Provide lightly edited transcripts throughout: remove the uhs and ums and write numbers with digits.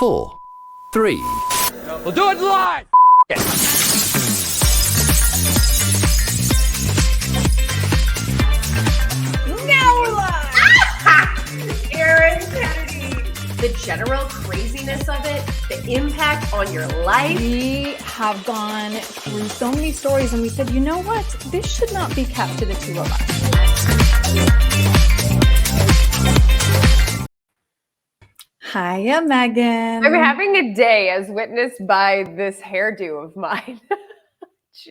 4, 3. We'll do it live. Now we're live! Erin Kennedy. The general craziness of it, the impact on your life. We have gone through so many stories and we said, you know what? This should not be kept to the two of us. Hiya, Megan. I'm having a day as witnessed by this hairdo of mine.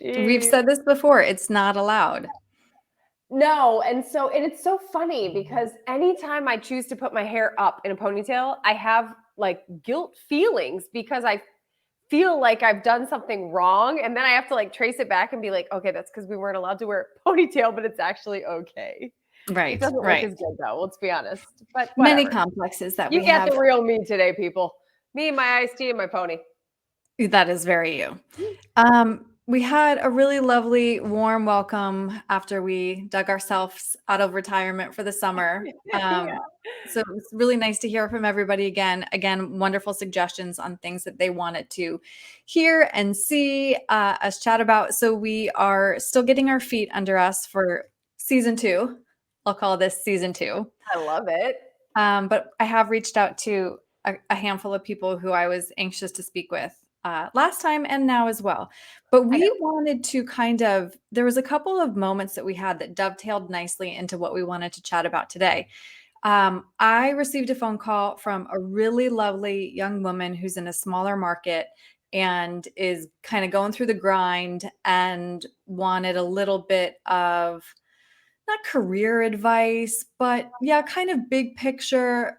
We've said this before. It's not allowed. No, and it's so funny because anytime I choose to put my hair up in a ponytail, I have like guilt feelings because I feel like I've done something wrong, and then I have to like trace it back and be like, okay, that's because we weren't allowed to wear a ponytail, but it's actually okay. Right. It doesn't look right. as good though. Let's be honest. But Many whatever. complexes that You we get have. the real me today, people. Me, my iced tea, and my pony. That is very you. We had a really lovely, warm welcome after we dug ourselves out of retirement for the summer. So it was really nice to hear from everybody again. Again, wonderful suggestions on things that they wanted to hear and see us chat about. So we are still getting our feet under us for season 2. I'll call this season 2. I love it. But I have reached out to a handful of people who I was anxious to speak with last time and now as well. But we wanted to there was a couple of moments that we had that dovetailed nicely into what we wanted to chat about today. I received a phone call from a really lovely young woman who's in a smaller market and is kind of going through the grind and wanted a little bit of not career advice, but yeah, kind of big picture.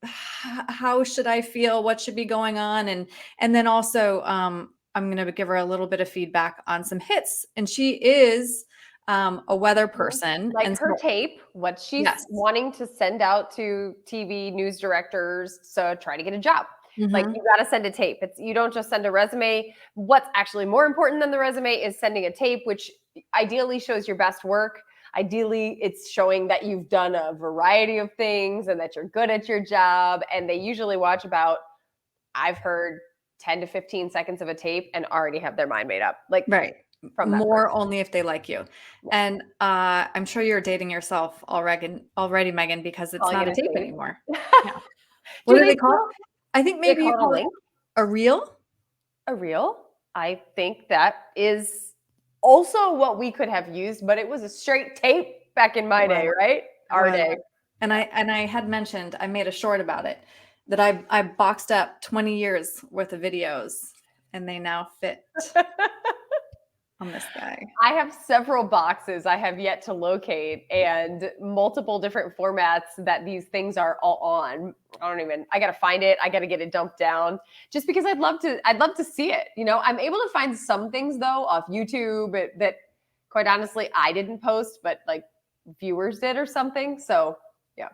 How should I feel? What should be going on? And then also, I'm going to give her a little bit of feedback on some hits. And she is a weather person. Like and her so, tape, what she's wanting to send out to TV news directors, so try to get a job. Like you got to send a tape. You don't just send a resume. What's actually more important than the resume is sending a tape, which ideally shows your best work. Ideally, it's showing that you've done a variety of things and that you're good at your job. And they usually watch about, I've heard 10 to 15 seconds of a tape and already have their mind made up. Like right. From that more person. Only if they like you. Yeah. And I'm sure you're dating yourself already, Megan, because it's not a tape anymore. Yeah. What do they call it? I think maybe you call it a reel. A reel? I think that is also what we could have used, but it was a straight tape back in my day, right? Our day. And I had mentioned, I made a short about it, that I boxed up 20 years worth of videos and they now fit on this guy. I have several boxes I have yet to locate and multiple different formats that these things are all on. I got to find it. I got to get it dumped down just because I'd love to see it. You know, I'm able to find some things though off YouTube that quite honestly, I didn't post, but like viewers did or something. So yeah.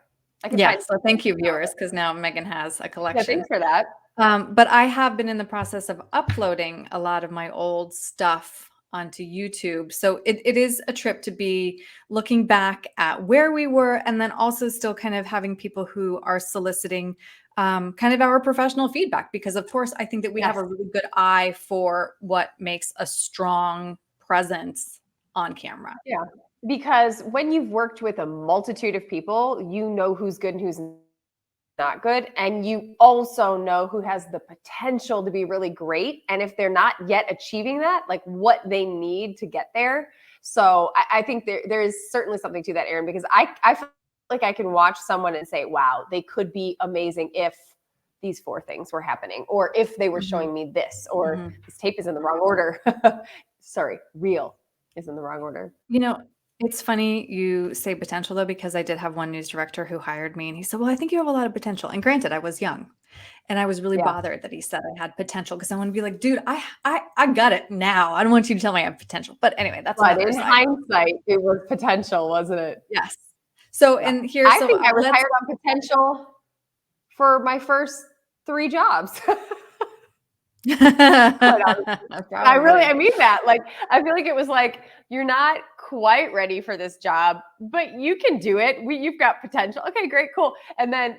So thank you viewers. Cause now Megan has a collection. Yeah, thanks for that. But I have been in the process of uploading a lot of my old stuff onto YouTube. So it is a trip to be looking back at where we were and then also still kind of having people who are soliciting kind of our professional feedback, because of course, I think that we have a really good eye for what makes a strong presence on camera. Yeah, because when you've worked with a multitude of people, you know who's good and who's not good. And you also know who has the potential to be really great. And if they're not yet achieving that, like what they need to get there. So I think there is certainly something to that, Erin, because I feel like I can watch someone and say, wow, they could be amazing if these 4 things were happening, or if they were showing me this, or this tape is in the wrong order. Sorry, reel is in the wrong order. You know, it's funny you say potential though, because I did have one news director who hired me and he said, well, I think you have a lot of potential. And granted, I was young and I was really bothered that he said I had potential, because I want to be like, dude, I got it now. I don't want you to tell me I have potential. But anyway, that's in hindsight, it was potential, wasn't it? Yes. So, and here's, I think I was hired on potential for my first 3 jobs. I mean that. Like, I feel like it was like, you're not quite ready for this job, but you can do it. You've got potential. Okay, great, cool. And then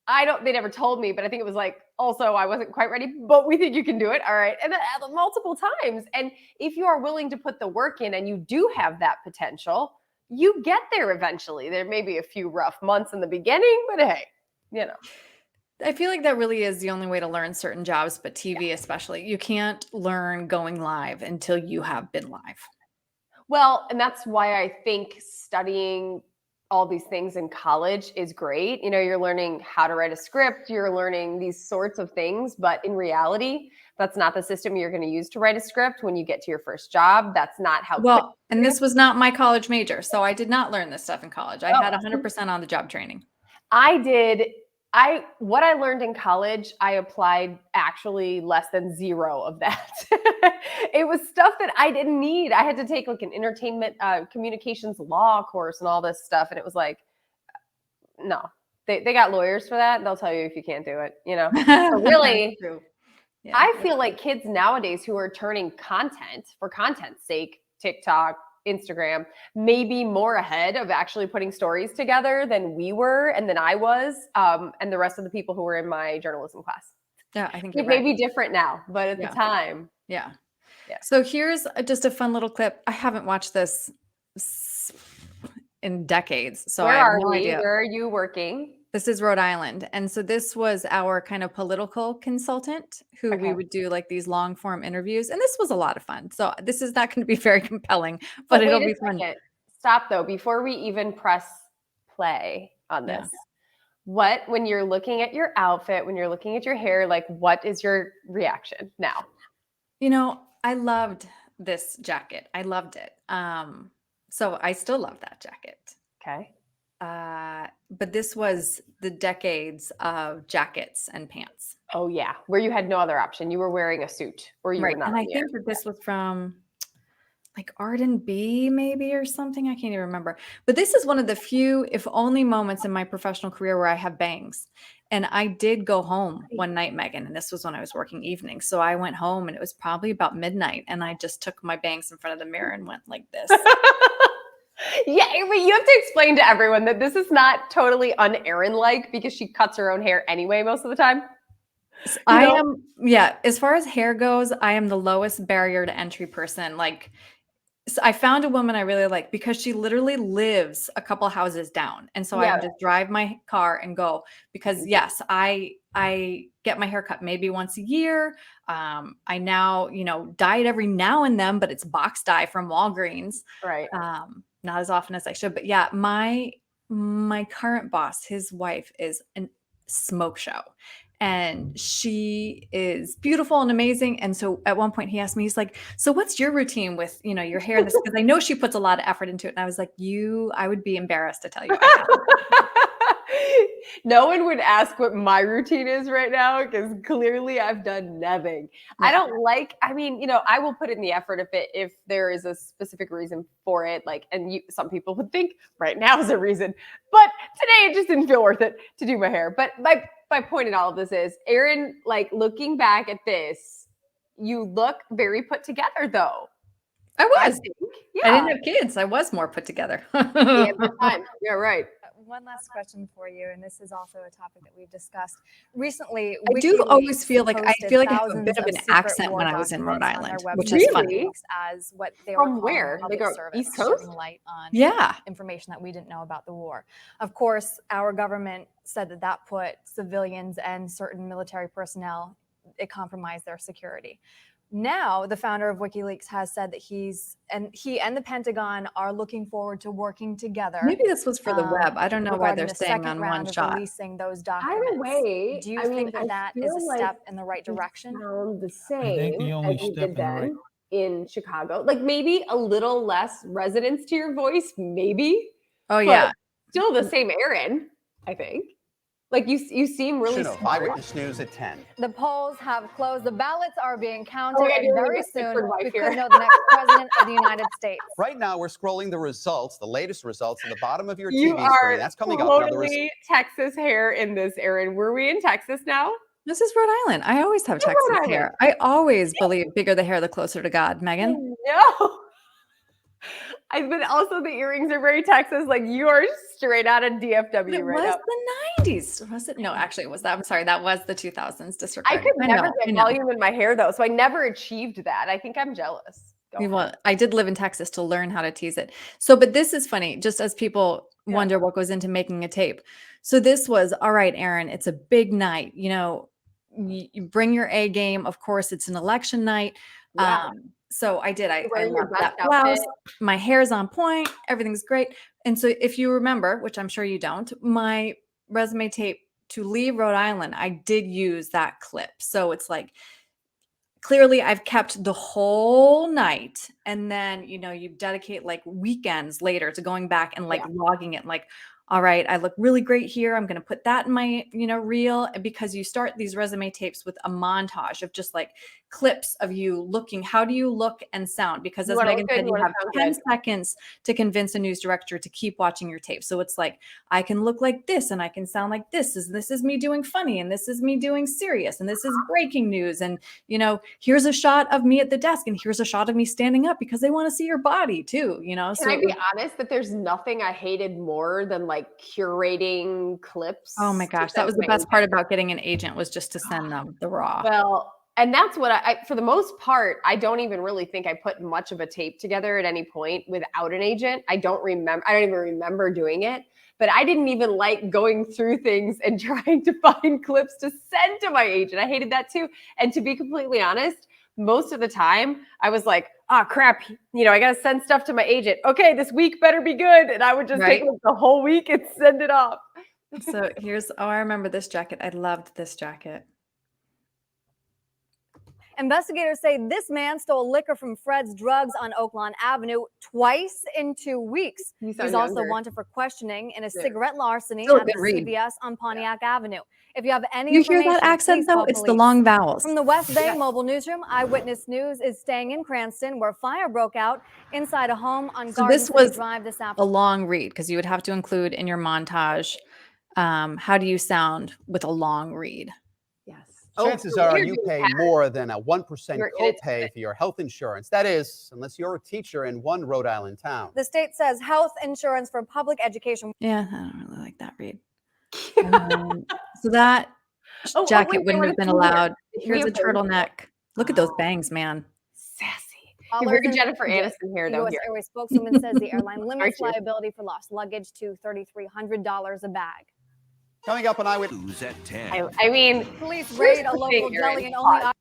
they never told me, but I think it was like, also, I wasn't quite ready, but we think you can do it. All right. And then multiple times. And if you are willing to put the work in and you do have that potential, you get there eventually. There may be a few rough months in the beginning, but hey, I feel like that really is the only way to learn certain jobs, but TV especially. You can't learn going live until you have been live. Well, and that's why I think studying all these things in college is great. You're learning how to write a script, you're learning these sorts of things, but in reality, that's not the system you're going to use to write a script when you get to your first job. That's not how. Well, and this was not my college major, so I did not learn this stuff in college. I had 100% on the job training. I did. What I learned in college, I applied actually less than zero of that. It was stuff that I didn't need. I had to take like an entertainment communications law course and all this stuff. And it was like, no, they got lawyers for that. They'll tell you if you can't do it, So really, yeah, I feel like kids nowadays who are turning content for content's sake, TikTok, Instagram, maybe more ahead of actually putting stories together than we were and than I was, and the rest of the people who were in my journalism class. Yeah, I think it may be different now, but at the time. Yeah. So here's just a fun little clip. I haven't watched this in decades, so I have no idea. Where are you working? This is Rhode Island. And so this was our kind of political consultant who we would do like these long form interviews. And this was a lot of fun. So this is not going to be very compelling, but it'll be fun. Stop though, before we even press play on this. Yeah. When you're looking at your outfit, when you're looking at your hair, like what is your reaction now? I loved this jacket. I loved it. So I still love that jacket. Okay. But this was the decades of jackets and pants. Oh yeah, where you had no other option. You were wearing a suit, or you were not. And I think that this was from like Arden B, maybe, or something. I can't even remember. But this is one of the few, if only, moments in my professional career where I have bangs. And I did go home one night, Megan, and this was when I was working evenings. So I went home, and it was probably about midnight, and I just took my bangs in front of the mirror and went like this. Yeah, but you have to explain to everyone that this is not totally un-Erin-like because she cuts her own hair anyway most of the time. As far as hair goes, I am the lowest barrier to entry person. Like, so I found a woman I really like because she literally lives a couple houses down. And so I would just drive my car and go because yes, I get my hair cut maybe once a year. I now, dye it every now and then, but it's box dye from Walgreens. Right. Not as often as I should, but yeah, my current boss, his wife is a smoke show. And she is beautiful and amazing. And so at one point he asked me, he's like, so what's your routine with, your hair? Because I know she puts a lot of effort into it. And I was like, I would be embarrassed to tell you. No one would ask what my routine is right now because clearly I've done nothing. Yeah. I will put in the effort if there is a specific reason for it. Some people would think right now is a reason, but today it just didn't feel worth it to do my hair. But my point in all of this is, Erin, looking back at this, you look very put together though. I was. I didn't have kids. I was more put together. Yeah, right. One last question for you, and this is also a topic that we've discussed recently. I do always feel like I have a bit of an accent when I was in Rhode Island, which is funny. As what they From where? They go East Coast? Light on information that we didn't know about the war. Of course, our government said that put civilians and certain military personnel, it compromised their security. Now, the founder of WikiLeaks has said that he and the Pentagon are looking forward to working together. Maybe this was for the web. I don't know why they're staying on one shot. Releasing those documents. Either way, do you think that is a step in the right direction? Sound the same as you did then in Chicago. Maybe a little less resonance to your voice, maybe. Oh yeah, still the same Erin, I think. You seem really smart. Eyewitness News at 10. The polls have closed. The ballots are being counted, and very soon we could know the next president of the United States. Right now, we're scrolling the results, the latest results, at the bottom of your TV screen. That's coming up. Totally Texas hair in this, Erin. Were we in Texas now? This is Rhode Island. I always have Texas hair. I always believe bigger the hair, the closer to God. Megan? No. But also the earrings are very Texas. Like you are straight out of DFW It right was now. the 90s. Was it? No, actually, it was that. I'm sorry. That was the 2000s. Disregard. I could never I get know. volume in my hair though, so I never achieved that. I think I'm jealous. Go ahead. Well, I did live in Texas to learn how to tease it. So, but this is funny, just as people wonder what goes into making a tape. So this was, all right, Aaron, it's a big night. You know, you bring your A game. Of course, it's an election night. Yeah. So I did. You're I wearing your loved best that blouse. outfit. My hair's on point. Everything's great. And so if you remember, which I'm sure you don't, my resume tape to leave Rhode Island, I did use that clip. So it's like, clearly I've kept the whole night, and then you dedicate like weekends later to going back and like logging it, like, all right, I look really great here, I'm going to put that in my reel, because you start these resume tapes with a montage of just like clips of you looking, how do you look and sound, because as Megan said, you have 10 seconds to convince a news director to keep watching your tape. So it's like, I can look like this and I can sound like this is me doing funny, and this is me doing serious, and this is breaking news, and here's a shot of me at the desk, and here's a shot of me standing up, because they want to see your body too, Can I be honest that there's nothing I hated more than like curating clips? Oh my gosh, that was the best part about getting an agent, was just to send them the raw. Well, and that's what I for the most part, I don't even really think I put much of a tape together at any point without an agent. I don't even remember doing it. But I didn't even like going through things and trying to find clips to send to my agent. I hated that too. And to be completely honest, most of the time I was like, oh crap, I got to send stuff to my agent. Okay, this week better be good. And I would just take like the whole week and send it off. So I remember this jacket. I loved this jacket. Investigators say this man stole liquor from Fred's Drugs on Oaklawn Avenue twice in 2 weeks. He's also wanted for questioning in a cigarette larceny at the CVS on Pontiac Avenue. If you have any information, you hear that accent though? It's the long vowels. From the West Bay Mobile Newsroom, Eyewitness News is staying in Cranston, where fire broke out inside a home on Garden City Drive this afternoon. A long read, because you would have to include in your montage, how do you sound with a long read? Yes. Chances are you pay more than a 1% copay for your health insurance. That is, unless you're a teacher in one Rhode Island town. The state says health insurance for public education. Yeah, I don't really like that read. So that jacket wouldn't have been allowed. Here's a turtleneck. Look at those bangs, man. Sassy. You're very Jennifer Aniston here, though. U.S. Airways spokeswoman says the airline limits liability for lost luggage to $3,300 a bag. Coming up on Eyewitness at 10. I mean, police raid a local deli and only.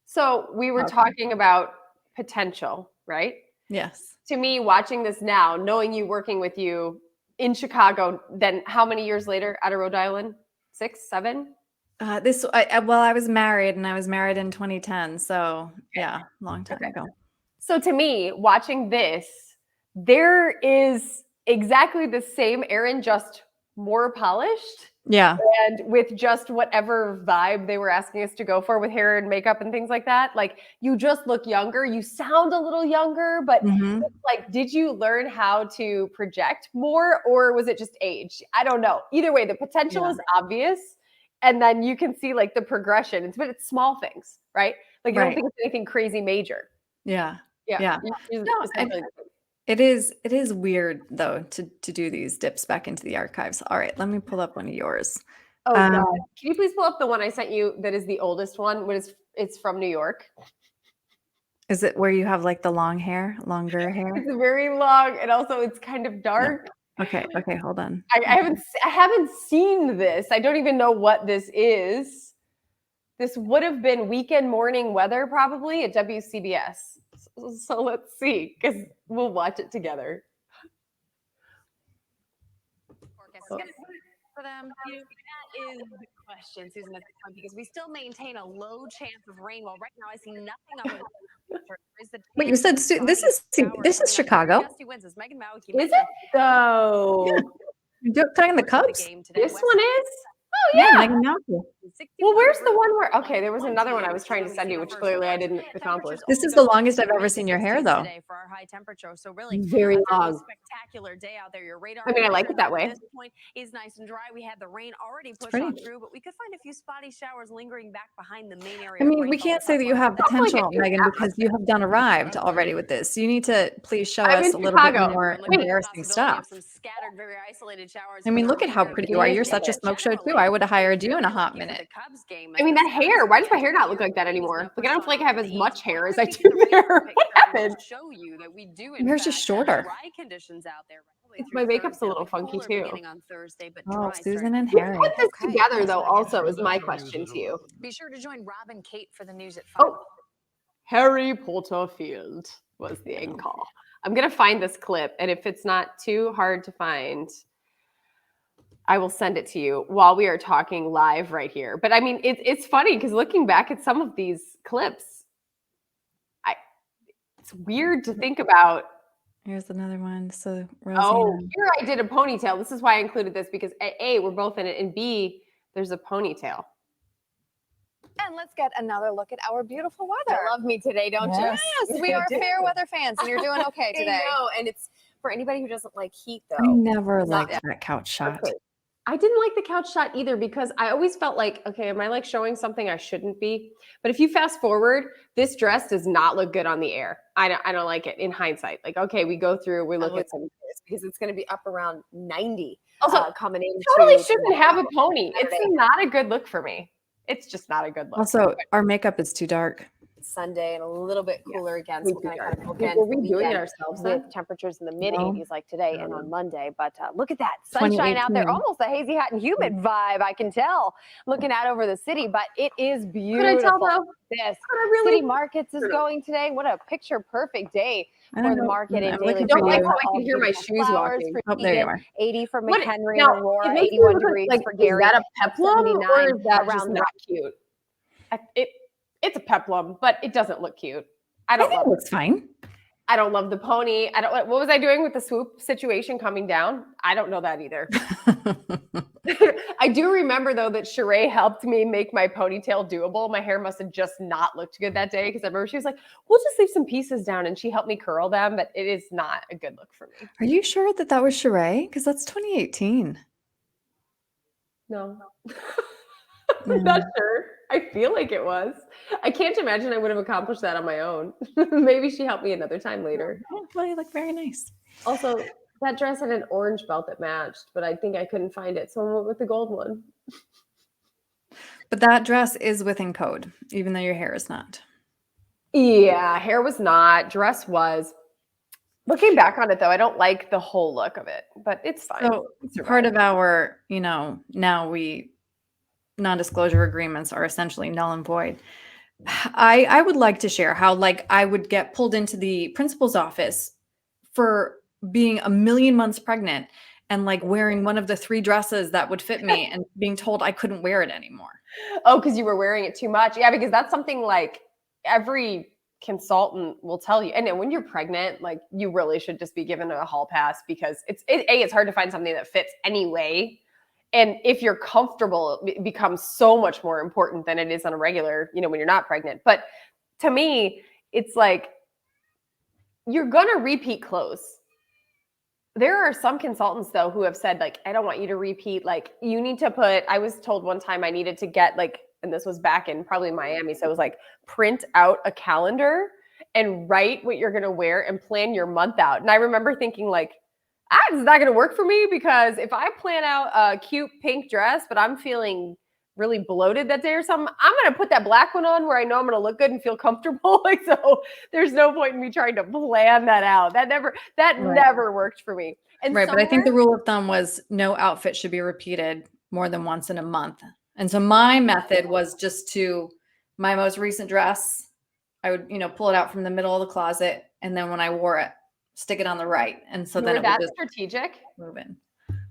So we were talking about potential, right? Yes. To me, watching this now, knowing you, working with you in Chicago, then how many years later out of Rhode Island? 6, 7? I was married, and I was married in 2010. So yeah, long time ago. So to me, watching this, there is exactly the same Aaron, just more polished. Yeah. And with just whatever vibe they were asking us to go for with hair and makeup and things like that. Like, you just look younger. You sound a little younger, but it's like, did you learn how to project more, or was it just age? I don't know. Either way, the potential is obvious. And then you can see like the progression. But it's small things, right? Like, I don't think it's anything crazy major. Yeah. Yeah. It is weird though to do these dips back into the archives. All right, let me pull up one of yours. Oh God. Can you please pull up the one I sent you that is the oldest one? It's from New York. Is it where you have like the longer hair? It's very long, and also it's kind of dark. No. Okay, hold on. I haven't seen this. I don't even know what this is. This would have been weekend morning weather probably at WCBS. So let's see, because we'll watch it together. For them, that is the question, Susan, at this point, because we still maintain a low chance of rain. Well, right now I see nothing on the. Wait, you said this is Chicago? Is it though? You're talking the Cubs? This one is? Oh yeah, Megan Mouthful. Well, where's the one where? Okay, there was another one I was trying to send you, which clearly I didn't accomplish. This is the longest I've ever seen your hair, though. For our high temperature, so really Very a fairly long. spectacular day out there. Your radar. I mean, I like it that way. At this point is nice and dry. We had the rain already push pretty. on through, but we could find a few spotty showers lingering back behind the main area. I of mean, we rainfall can't say that you have upland. potential, Megan, because you have done arrived already with this. You need to please show I'm us in a little bit Chicago. more Looking at the embarrassing possibility of stuff. some scattered, very isolated showers I mean, for look at how the pretty you are. remainder You're of the such a day. smoke show, too. Generally, I would have hired you in a really hot lucky for minute. the Cubs game, I mean, as that the Cubs hair. Why does my continue hair not to look like that raise anymore? numbers Like, I don't feel like I have as on much the hair as What I could do be the there. regular What picture and happened? show you that we do Your in hair's just fact shorter. have dry conditions out there right the way My through makeup's a Thursday. little It'll be funky cooler too. beginning on Thursday, but Oh, dry Susan starting and Who Harry. put this Okay, together, thanks, though, Megan. also, is my question to you. Be sure to join Rob and Kate for the news at 5. Oh, Harry Potter Field was the end call. I'm going to find this clip, and if it's not too hard to find, I will send it to you while we are talking live right here. But I mean, it's funny because looking back at some of these clips, it's weird to think about. Here's another one. So, Oh, Rosanna. here I did a ponytail. This is why I included this because A, we're both in it, and B, there's a ponytail. And let's get another look at our beautiful weather. You love me today, don't you? Yes, we are fair weather fans, and you're doing okay today. I know, and it's for anybody who doesn't like heat, though. I never Not liked that couch shot. Okay. I didn't like the couch shot either because I always felt like, okay, am I like showing something I shouldn't be? But if you fast forward, this dress does not look good on the air. I don't like it in hindsight. Like, okay, we go through, we look at some. Because it's going to be up around 90. Also, coming in. Totally shouldn't have a pony. It's not a good look for me. It's just not a good look. Also, our makeup is too dark. Sunday and a little bit cooler again. So we're going to kind of bookend Were we the doing it weekend ourselves with then? temperatures in the mid No. 80s like today and on Monday. But look at that sunshine out there. 2018. Almost a hazy, hot, and humid vibe, I can tell, looking out over the city. But it is beautiful. Could I tell though? This Could I really? City Markets is going today. What a picture perfect day I for don't the know. market in I'm daily. looking Don't for like you. how I All can hear my beautiful shoes flowers walking. for Oh, there you Keegan, are. 80 for What- McHenry now, and Aurora, it makes me 81 wonder, degrees like, for Gary. Is that a peplum or 79 is that just around not cute? It's a peplum, but it doesn't look cute. I I don't think love it it. looks fine. I don't love the pony. What was I doing with the swoop situation coming down? I don't know that either. I do remember though that Sheree helped me make my ponytail doable. My hair must have just not looked good that day because I remember she was like, "We'll just leave some pieces down," and she helped me curl them. But it is not a good look for me. Are you sure that that was Sheree? Because that's 2018. No, I'm not sure. I feel like it was. I can't imagine I would have accomplished that on my own. Maybe she helped me another time later. Oh, well, you look very nice. Also, that dress had an orange belt that matched, but I think I couldn't find it, so I went with the gold one. But that dress is within code, even though your hair is not. Yeah, hair was not, dress was. Looking back on it though, I don't like the whole look of it, but it's fine. So part of our, now we non-disclosure agreements are essentially null and void. I would like to share how like I would get pulled into the principal's office for being a million months pregnant and like wearing one of the 3 dresses that would fit me and being told I couldn't wear it anymore. Oh, because you were wearing it too much. Yeah, because that's something like every consultant will tell you. And then when you're pregnant, like you really should just be given a hall pass because it's hard to find something that fits anyway. And if you're comfortable, it becomes so much more important than it is on a regular, when you're not pregnant. But to me, it's like you're going to repeat clothes. There are some consultants though who have said like, I don't want you to repeat. Like you need to I was told one time I needed to get like, and this was back in probably Miami. So it was like print out a calendar and write what you're going to wear and plan your month out. And I remember thinking like, it's not going to work for me because if I plan out a cute pink dress, but I'm feeling really bloated that day or something, I'm going to put that black one on where I know I'm going to look good and feel comfortable. Like, so there's no point in me trying to plan that out. That never worked for me. And right. But I think the rule of thumb was no outfit should be repeated more than once in a month. And so my method was just my most recent dress, I would, pull it out from the middle of the closet. And then when I wore it, stick it on the right. And so then it would just strategic. move in.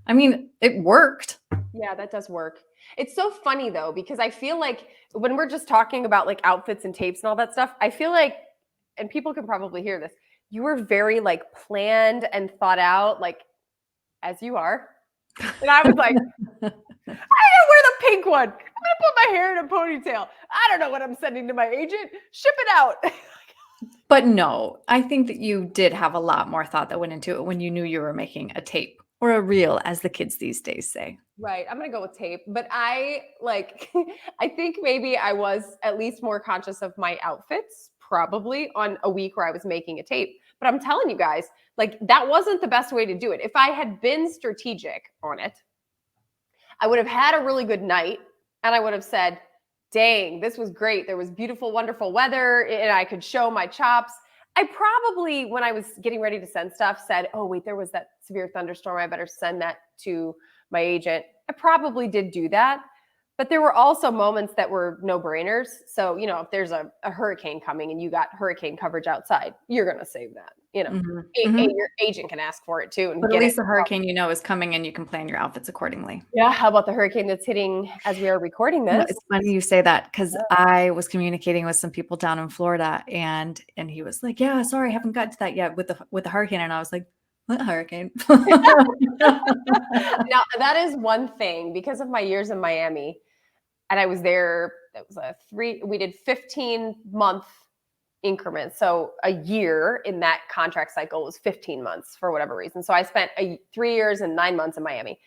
I mean, it worked. Yeah, that does work. It's so funny though, because I feel like when we're just talking about like outfits and tapes and all that stuff, I feel like, and people can probably hear this, you were very like planned and thought out, like as you are. And I was like, I didn't wear the pink one. I'm going to put my hair in a ponytail. I don't know what I'm sending to my agent. Ship it out. But no, I think that you did have a lot more thought that went into it when you knew you were making a tape or a reel, as the kids these days say. Right. I'm going to go with tape. But I I think maybe I was at least more conscious of my outfits, probably on a week where I was making a tape. But I'm telling you guys, like, that wasn't the best way to do it. If I had been strategic on it, I would have had a really good night and I would have said, dang, this was great. There was beautiful, wonderful weather and I could show my chops. I probably, when I was getting ready to send stuff, said, oh, wait, there was that severe thunderstorm. I better send that to my agent. I probably did do that. But there were also moments that were no-brainers. So, you know, if there's a hurricane coming and you got hurricane coverage outside, you're going to save that. You know, your agent can ask for it too. And But at least the hurricane you know is coming and you can plan your outfits accordingly. Yeah. How about the hurricane that's hitting as we are recording this? No, it's funny you say that because I was communicating with some people down in Florida and he was like, yeah, sorry, I haven't got to that yet with the hurricane. And I was like, what hurricane? Now, that is one thing because of my years in Miami. And I was there, it was we did 15-month increments. So a year in that contract cycle was 15 months for whatever reason. So I spent 3 years and 9 months in Miami.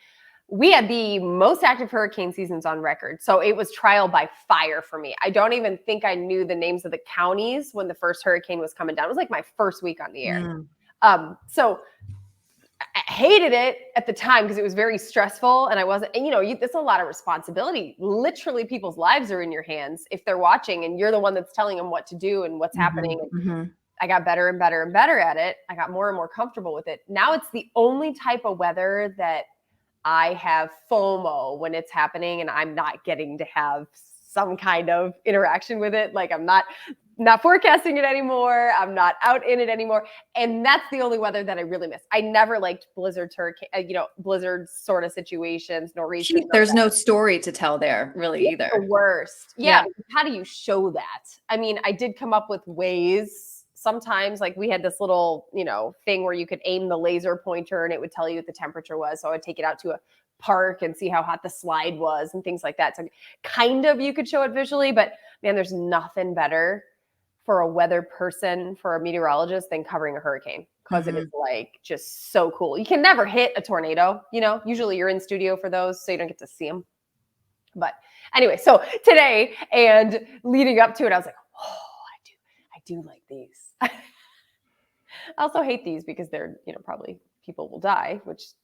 We had the most active hurricane seasons on record. So it was trial by fire for me. I don't even think I knew the names of the counties when the first hurricane was coming down. It was like my first week on the air. So I hated it at the time because it was very stressful and I wasn't, and you know, that's a lot of responsibility. Literally people's lives are in your hands if they're watching and you're the one that's telling them what to do and what's happening. And I got better and better and better at it. I got more and more comfortable with it. Now it's the only type of weather that I have FOMO when it's happening and I'm not getting to have some kind of interaction with it. Like I'm not forecasting it anymore. I'm not out in it anymore. And that's the only weather that I really miss. I never liked blizzards, blizzard sort of situations, nor'easters. There's no story to tell there really either. The worst. Yeah. How do you show that? I mean, I did come up with ways. Sometimes like we had this little, thing where you could aim the laser pointer and it would tell you what the temperature was. So I would take it out to a park and see how hot the slide was and things like that. So kind of you could show it visually, but man, there's nothing better for a weather person, for a meteorologist than covering a hurricane because it is like just so cool. You can never hit a tornado, usually you're in studio for those, so you don't get to see them. But anyway, so today and leading up to it, I was like, oh, I do like these. I also hate these because they're, probably people will die,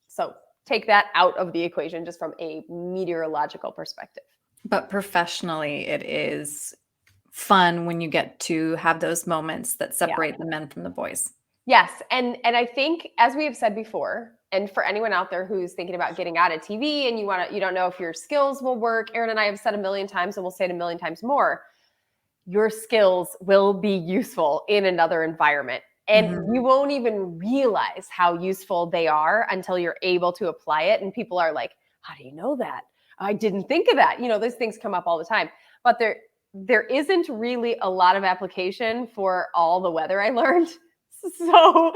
so take that out of the equation just from a meteorological perspective. But professionally, it is fun when you get to have those moments that separate the men from the boys. Yes. And I think, as we have said before, and for anyone out there who's thinking about getting out of TV and you don't know if your skills will work, Erin and I have said 1,000,000 times and we'll say it 1,000,000 times more, your skills will be useful in another environment. And you won't even realize how useful they are until you're able to apply it. And people are like, how do you know that? I didn't think of that. Those things come up all the time. But there isn't really a lot of application for all the weather I learned. So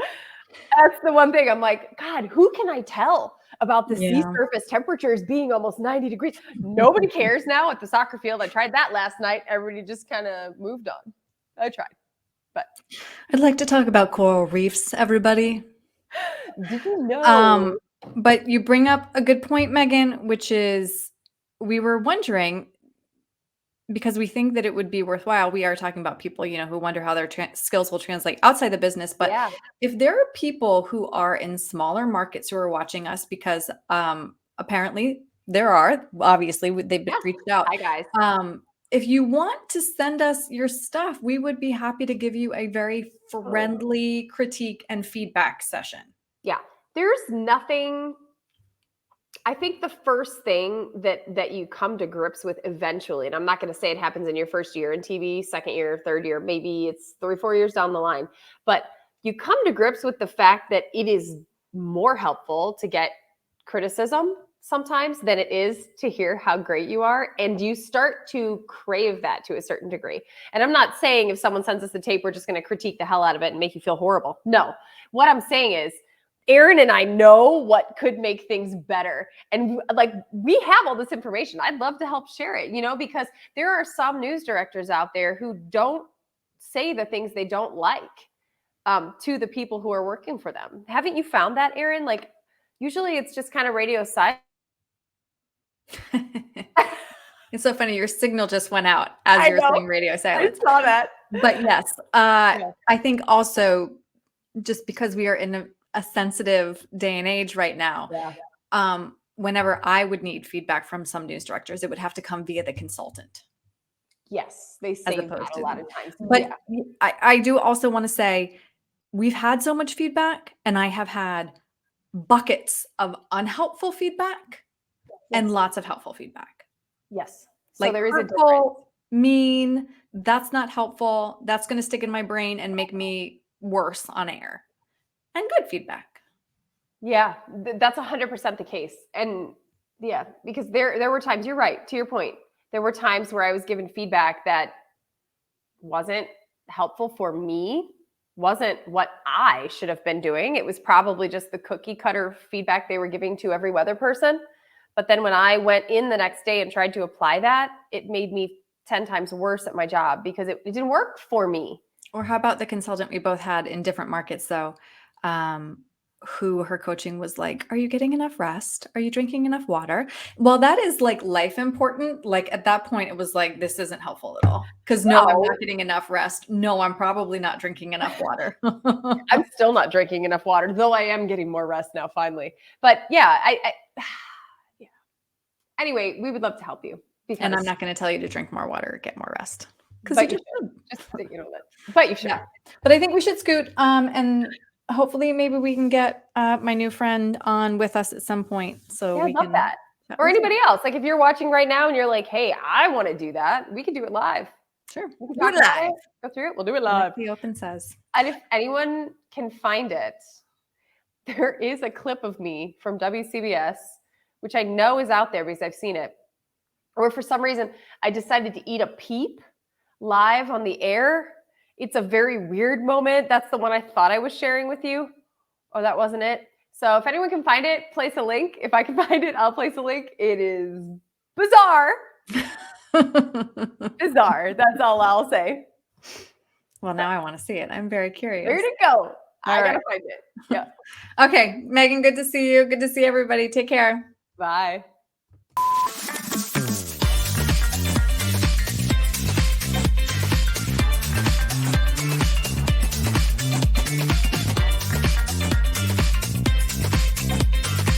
that's the one thing I'm like, God, who can I tell about the sea surface temperatures being almost 90 degrees? Nobody cares now at the soccer field. I tried that last night. Everybody just kind of moved on. I tried. But I'd like to talk about coral reefs, everybody. Did you know? But you bring up a good point, Megan, which is we were wondering, because we think that it would be worthwhile. We are talking about people, who wonder how their skills will translate outside the business. But if there are people who are in smaller markets who are watching us, because apparently there are, obviously they've reached out. Hi, guys. If you want to send us your stuff, we would be happy to give you a very friendly critique and feedback session. Yeah, there's nothing. I think the first thing that you come to grips with eventually, and I'm not going to say it happens in your first year in TV, second year, third year, maybe it's 3-4 years down the line, but you come to grips with the fact that it is more helpful to get criticism sometimes than it is to hear how great you are. And you start to crave that to a certain degree. And I'm not saying if someone sends us the tape, we're just going to critique the hell out of it and make you feel horrible. No, what I'm saying is Erin and I know what could make things better. And like, we have all this information. I'd love to help share it, because there are some news directors out there who don't say the things they don't like to the people who are working for them. Haven't you found that, Erin? Like, usually it's just kind of radio silence. It's so funny. Your signal just went out as you're saying radio silence. I saw that. But yes, I think also just because we are in a sensitive day and age right now, whenever I would need feedback from some news directors, it would have to come via the consultant. Yes, they say that a lot of times. But I do also want to say we've had so much feedback, and I have had buckets of unhelpful feedback and lots of helpful feedback. Yes. So there is a difference. Hurtful, mean, that's not helpful. That's going to stick in my brain and make me worse on air. And good feedback. Yeah, that's 100% the case. And yeah, because there were times, you're right, to your point, there were times where I was given feedback that wasn't helpful for me, wasn't what I should have been doing. It was probably just the cookie cutter feedback they were giving to every weather person. But then when I went in the next day and tried to apply that, it made me 10 times worse at my job because it didn't work for me. Or how about the consultant we both had in different markets, though, who her coaching was like, are you getting enough rest? Are you drinking enough water? Well, that is like life important. Like at that point, it was like, this isn't helpful at all. Because no, I'm not getting enough rest. No, I'm probably not drinking enough water. I'm still not drinking enough water, though I am getting more rest now, finally. But yeah, yeah. Anyway, we would love to help you. And I'm not going to tell you to drink more water or get more rest. Because you should. Just that you know that. But you should. Yeah. But I think we should scoot. And hopefully maybe we can get my new friend on with us at some point. So yeah, we I love can that. Or anybody else. Like if you're watching right now and you're like, hey, I want to do that, we can do it live. Sure. We can do it live. Go through it. We'll do it live. Like the open says. And if anyone can find it, there is a clip of me from WCBS, which I know is out there because I've seen it. Or for some reason, I decided to eat a peep live on the air. It's a very weird moment. That's the one I thought I was sharing with you. Oh, that wasn't it. So if anyone can find it, place a link. If I can find it, I'll place a link. It is bizarre. Bizarre. That's all I'll say. Well, now I want to see it. I'm very curious. Where to go? I gotta find it. Yeah. Okay, Megan, good to see you. Good to see everybody. Take care. Bye.